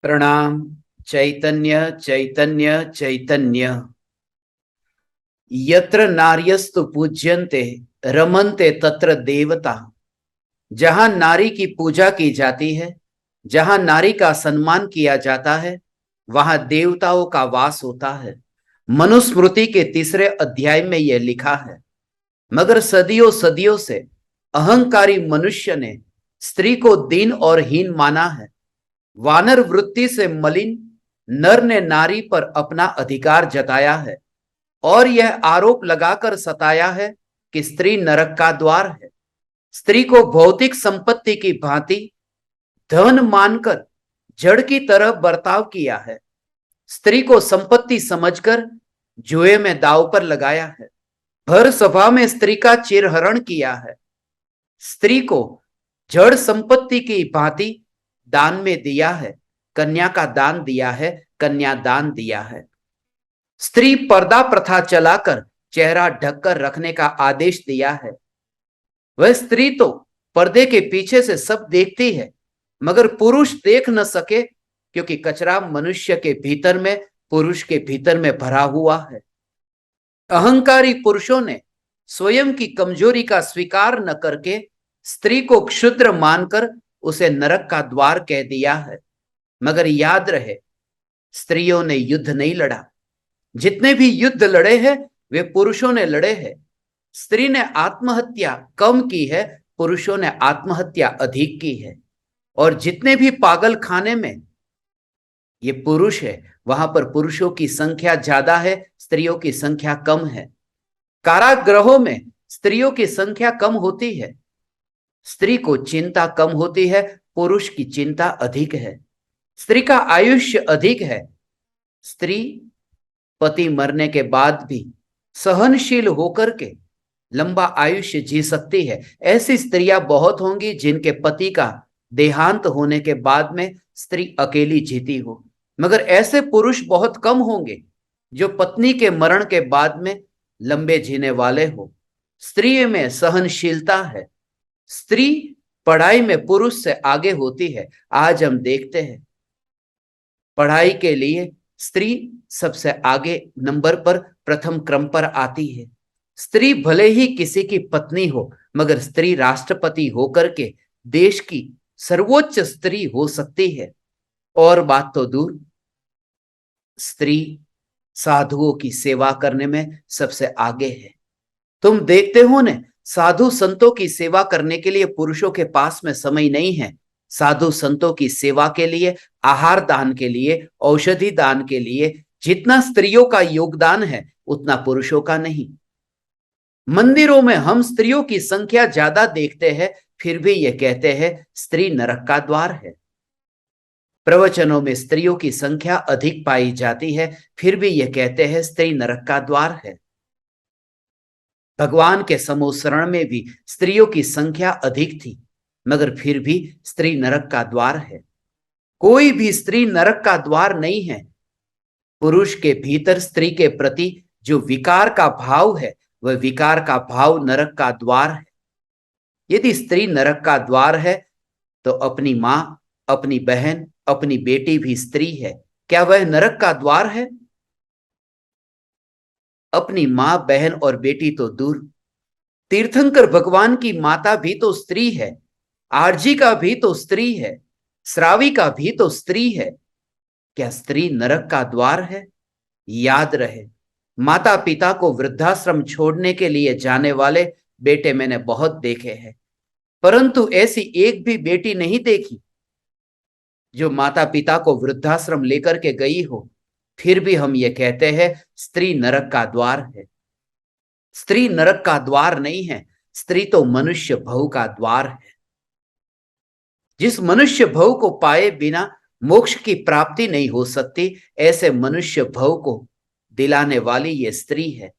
प्रणाम। चैतन्य चैतन्य चैतन्य। यत्र नार्यस्तु पूज्यन्ते रमन्ते तत्र देवता। जहां नारी की पूजा की जाती है, जहां नारी का सम्मान किया जाता है, वहां देवताओं का वास होता है। मनुस्मृति के तीसरे अध्याय में यह लिखा है। मगर सदियों सदियों से अहंकारी मनुष्य ने स्त्री को दीन और हीन माना है। वानर वृत्ति से मलिन नर ने नारी पर अपना अधिकार जताया है और यह आरोप लगाकर सताया है कि स्त्री नरक का द्वार है। स्त्री को भौतिक संपत्ति की भांति धन मानकर जड़ की तरह बर्ताव किया है। स्त्री को संपत्ति समझकर जुए में दांव पर लगाया है। भर सभा में स्त्री का चिरहरण किया है। स्त्री को जड़ संपत्ति की भांति दान में दिया है। कन्या का दान दिया है, कन्या दान दिया है। स्त्री पर्दा प्रथा चलाकर चेहरा ढककर रखने का आदेश दिया है। वह स्त्री तो पर्दे के पीछे से सब देखती है, मगर पुरुष देख न सके, क्योंकि कचरा मनुष्य के भीतर में, पुरुष के भीतर में भरा हुआ है। अहंकारी पुरुषों ने स्वयं की कमजोरी का स्वीकार न करके स्त्री को क्षुद्र मानकर उसे नरक का द्वार कह दिया है। मगर याद रहे, स्त्रियों ने युद्ध नहीं लड़ा। जितने भी युद्ध लड़े हैं वे पुरुषों ने लड़े हैं। स्त्री ने आत्महत्या कम की है, पुरुषों ने आत्महत्या अधिक की है। और जितने भी पागल खाने में ये पुरुष है, वहां पर पुरुषों की संख्या ज्यादा है, स्त्रियों की संख्या कम है। कारागृहों में स्त्रियों की संख्या कम होती है। स्त्री को चिंता कम होती है, पुरुष की चिंता अधिक है। स्त्री का आयुष्य अधिक है। स्त्री पति मरने के बाद भी सहनशील होकर के लंबा आयुष्य जी सकती है। ऐसी स्त्रियां बहुत होंगी जिनके पति का देहांत होने के बाद में स्त्री अकेली जीती हो। मगर ऐसे पुरुष बहुत कम होंगे जो पत्नी के मरण के बाद में लंबे जीने वाले हो। स्त्री में सहनशीलता है। स्त्री पढ़ाई में पुरुष से आगे होती है। आज हम देखते हैं पढ़ाई के लिए स्त्री सबसे आगे नंबर पर, प्रथम क्रम पर आती है। स्त्री भले ही किसी की पत्नी हो, मगर स्त्री राष्ट्रपति होकर के देश की सर्वोच्च स्त्री हो सकती है। और बात तो दूर, स्त्री साधुओं की सेवा करने में सबसे आगे है। तुम देखते हो ने, साधु संतों की सेवा करने के लिए पुरुषों के पास में समय नहीं है। साधु संतों की सेवा के लिए, आहार दान के लिए, औषधि दान के लिए जितना स्त्रियों का योगदान है उतना पुरुषों का नहीं। मंदिरों में हम स्त्रियों की संख्या ज्यादा देखते हैं, फिर भी ये कहते हैं स्त्री नरक का द्वार है। प्रवचनों में स्त्रियों की संख्या अधिक पाई जाती है, फिर भी ये कहते हैं स्त्री नरक का द्वार है। भगवान के समोसरण में भी स्त्रियों की संख्या अधिक थी, मगर फिर भी स्त्री नरक का द्वार है। कोई भी स्त्री नरक का द्वार नहीं है। पुरुष के भीतर स्त्री के प्रति जो विकार का भाव है, वह विकार का भाव नरक का द्वार है। यदि स्त्री नरक का द्वार है तो अपनी मां, अपनी बहन, अपनी बेटी भी स्त्री है। क्या वह नरक का द्वार है? अपनी मां, बहन और बेटी तो दूर, तीर्थंकर भगवान की माता भी तो स्त्री है। आरजी का भी तो स्त्री है। श्रावी का भी तो स्त्री है। क्या स्त्री नरक का द्वार है? याद रहे, माता पिता को वृद्धाश्रम छोड़ने के लिए जाने वाले बेटे मैंने बहुत देखे हैं, परंतु ऐसी एक भी बेटी नहीं देखी जो माता पिता को वृद्धाश्रम लेकर के गई हो। फिर भी हम ये कहते हैं स्त्री नरक का द्वार है। स्त्री नरक का द्वार नहीं है, स्त्री तो मनुष्य भव का द्वार है। जिस मनुष्य भव को पाए बिना मोक्ष की प्राप्ति नहीं हो सकती, ऐसे मनुष्य भव को दिलाने वाली ये स्त्री है।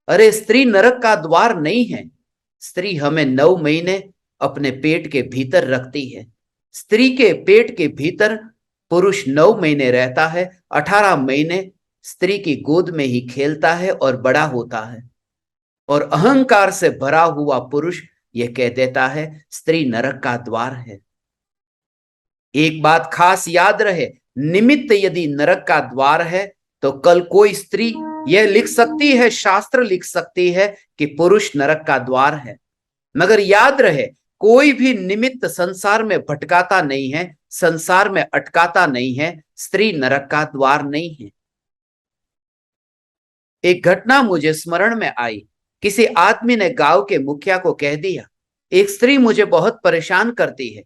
अरे स्त्री नरक का द्वार नहीं है। स्त्री हमें 9 महीने अपने पेट के भीतर रखती है। स्त्री के पेट के भीतर पुरुष 9 महीने रहता है, 18 महीने स्त्री की गोद में ही खेलता है और बड़ा होता है। और अहंकार से भरा हुआ पुरुष यह कह देता है स्त्री नरक का द्वार है। एक बात खास याद रहे, निमित्त यदि नरक का द्वार है तो कल कोई स्त्री यह लिख सकती है, शास्त्र लिख सकती है कि पुरुष नरक का द्वार है। मगर याद रहे, कोई भी निमित्त संसार में भटकाता नहीं है, संसार में अटकाता नहीं है। स्त्री नरक का द्वार नहीं है। एक घटना मुझे स्मरण में आई। किसी आदमी ने गांव के मुखिया को कह दिया, एक स्त्री मुझे बहुत परेशान करती है।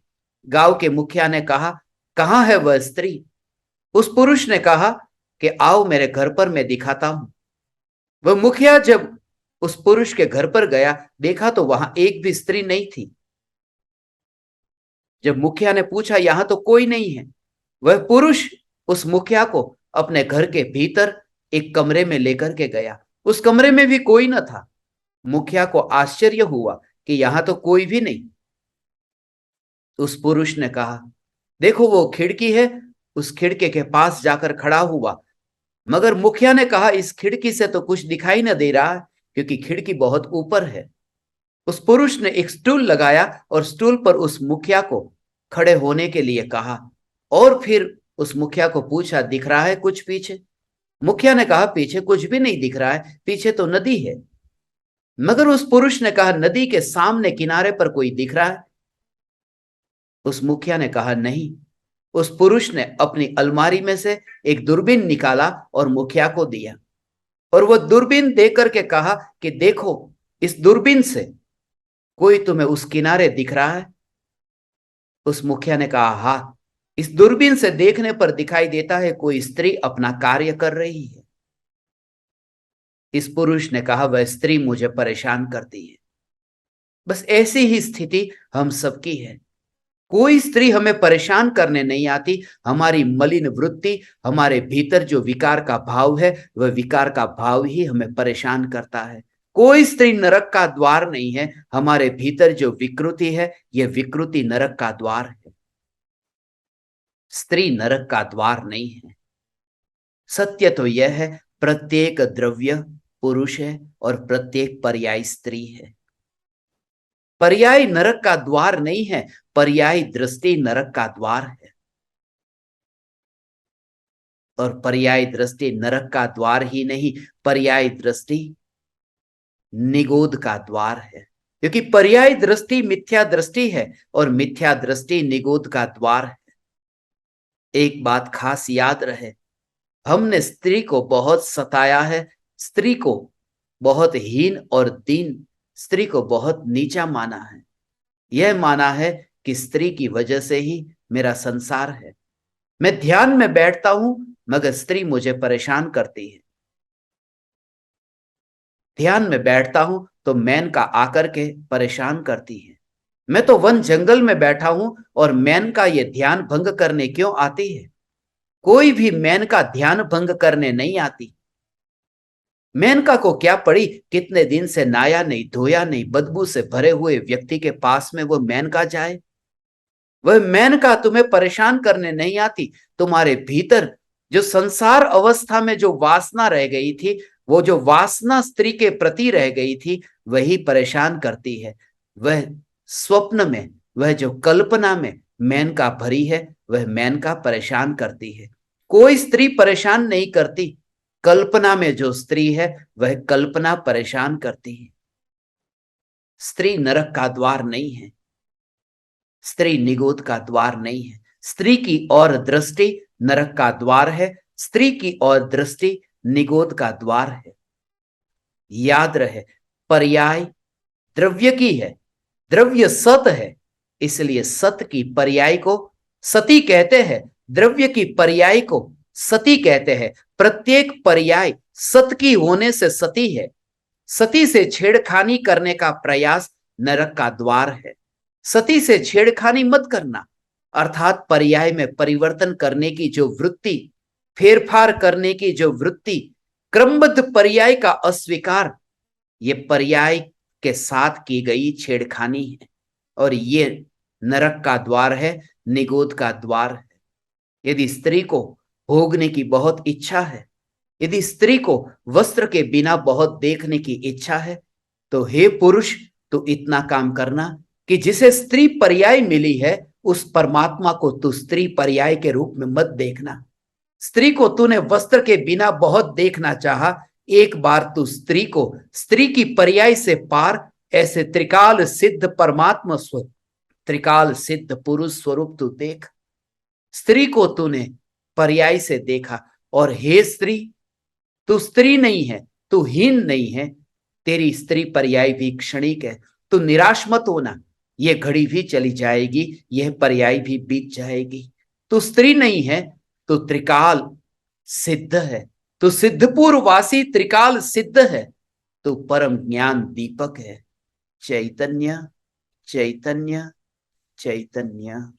गांव के मुखिया ने कहा, कहां है वह स्त्री? उस पुरुष ने कहा कि आओ मेरे घर पर, मैं दिखाता हूं। वह मुखिया जब उस पुरुष के घर पर गया, देखा तो वहां एक भी स्त्री नहीं थी। जब मुखिया ने पूछा, यहां तो कोई नहीं है, वह पुरुष उस मुखिया को अपने घर के भीतर एक कमरे में लेकर के गया। उस कमरे में भी कोई न था। मुखिया को आश्चर्य हुआ कि यहां तो कोई भी नहीं। उस पुरुष ने कहा, देखो वो खिड़की है, उस खिड़की के पास जाकर खड़ा हुआ। मगर मुखिया ने कहा, इस खिड़की से तो कुछ दिखाई न दे रहा है, क्योंकि खिड़की बहुत ऊपर है। उस पुरुष ने एक स्टूल लगाया और स्टूल पर उस मुखिया को खड़े होने के लिए कहा, और फिर उस मुखिया को पूछा, दिख रहा है कुछ पीछे? मुखिया ने कहा, पीछे कुछ भी नहीं दिख रहा है, पीछे तो नदी है। मगर उस पुरुष ने कहा, नदी के सामने किनारे पर कोई दिख रहा है? उस मुखिया ने कहा, नहीं। उस पुरुष ने अपनी अलमारी में से एक दूरबीन निकाला और मुखिया को दिया, और वह दूरबीन देकर के कहा कि देखो, इस दूरबीन से कोई तुम्हें उस किनारे दिख रहा है? उस मुखिया ने कहा, हाँ, इस दूरबीन से देखने पर दिखाई देता है कोई स्त्री अपना कार्य कर रही है। इस पुरुष ने कहा, वह स्त्री मुझे परेशान करती है। बस ऐसी ही स्थिति हम सबकी है। कोई स्त्री हमें परेशान करने नहीं आती। हमारी मलिन वृत्ति, हमारे भीतर जो विकार का भाव है, वह विकार का भाव ही हमें परेशान करता है। कोई स्त्री नरक का द्वार नहीं है। हमारे भीतर जो विकृति है, यह विकृति नरक का द्वार है। स्त्री नरक का द्वार नहीं है। सत्य तो यह है, प्रत्येक द्रव्य पुरुष है और प्रत्येक पर्याय स्त्री है। पर्याय नरक का द्वार नहीं है, पर्याय दृष्टि नरक का द्वार है। और पर्याय दृष्टि नरक का द्वार ही नहीं, पर्याय दृष्टि निगोद का द्वार है। क्योंकि पर्याय दृष्टि मिथ्या दृष्टि है और मिथ्या दृष्टि निगोद का द्वार है। एक बात खास याद रहे, हमने स्त्री को बहुत सताया है, स्त्री को बहुत हीन और दीन, स्त्री को बहुत नीचा माना है। यह माना है कि स्त्री की वजह से ही मेरा संसार है। मैं ध्यान में बैठता हूं, मगर स्त्री मुझे परेशान करती है। ध्यान में बैठता हूं तो मेनका आकर के परेशान करती है। मैं तो वन जंगल में बैठा हूं और मेनका ये ध्यान भंग करने क्यों आती है? कोई भी मेनका ध्यान भंग करने नहीं आती। मेनका को क्या पड़ी, कितने दिन से नहाया नहीं, धोया नहीं, बदबू से भरे हुए व्यक्ति के पास में वो मेनका जाए? वह मेनका तुम्हें परेशान करने नहीं आती। तुम्हारे भीतर जो संसार अवस्था में जो वासना रह गई थी, वो जो वासना स्त्री के प्रति रह गई थी, वही परेशान करती है। वह स्वप्न में, वह जो कल्पना में मेनका भरी है, वह मेनका परेशान करती है। कोई स्त्री परेशान नहीं करती। कल्पना में जो स्त्री है, वह कल्पना परेशान करती है। स्त्री नरक का द्वार नहीं है, स्त्री निगोद का द्वार नहीं है। स्त्री की ओर दृष्टि नरक का द्वार है, स्त्री की ओर दृष्टि निगोद का द्वार है। याद रहे, पर्याय द्रव्य की है, द्रव्य सत है, इसलिए सत की पर्याय को सती कहते हैं, द्रव्य की पर्याय को सती कहते हैं। प्रत्येक पर्याय सत की होने से सती है। सती से छेड़खानी करने का प्रयास नरक का द्वार है। सती से छेड़खानी मत करना, अर्थात पर्याय में परिवर्तन करने की जो वृत्ति, फेरफार करने की जो वृत्ति, क्रमबद्ध पर्याय का अस्वीकार, ये पर्याय के साथ की गई छेड़खानी है और ये नरक का द्वार है, निगोद का द्वार है। यदि स्त्री को भोगने की बहुत इच्छा है, यदि स्त्री को वस्त्र के बिना बहुत देखने की इच्छा है, तो हे पुरुष, तो इतना काम करना कि जिसे स्त्री पर्याय मिली है, उस परमात्मा को तू स्त्री पर्याय के रूप में मत देखना। स्त्री को तूने वस्त्र के बिना बहुत देखना चाहा, एक बार तू स्त्री को स्त्री की पर्याय से पार ऐसे त्रिकाल सिद्ध परमात्मा स्वरूप, त्रिकाल सिद्ध पुरुष स्वरूप तू देख। स्त्री को तूने पर्याय से देखा, और हे स्त्री, तू स्त्री नहीं है, तू हीन नहीं है, तेरी स्त्री पर्याय भी क्षणिक है। तू निराश मत होना, यह घड़ी भी चली जाएगी, यह पर्याय भी बीत जाएगी। तू स्त्री नहीं है, तू त्रिकाल सिद्ध है, तू सिद्धपुर वासी त्रिकाल सिद्ध है, तू परम ज्ञान दीपक है। चैतन्य चैतन्य चैतन्य।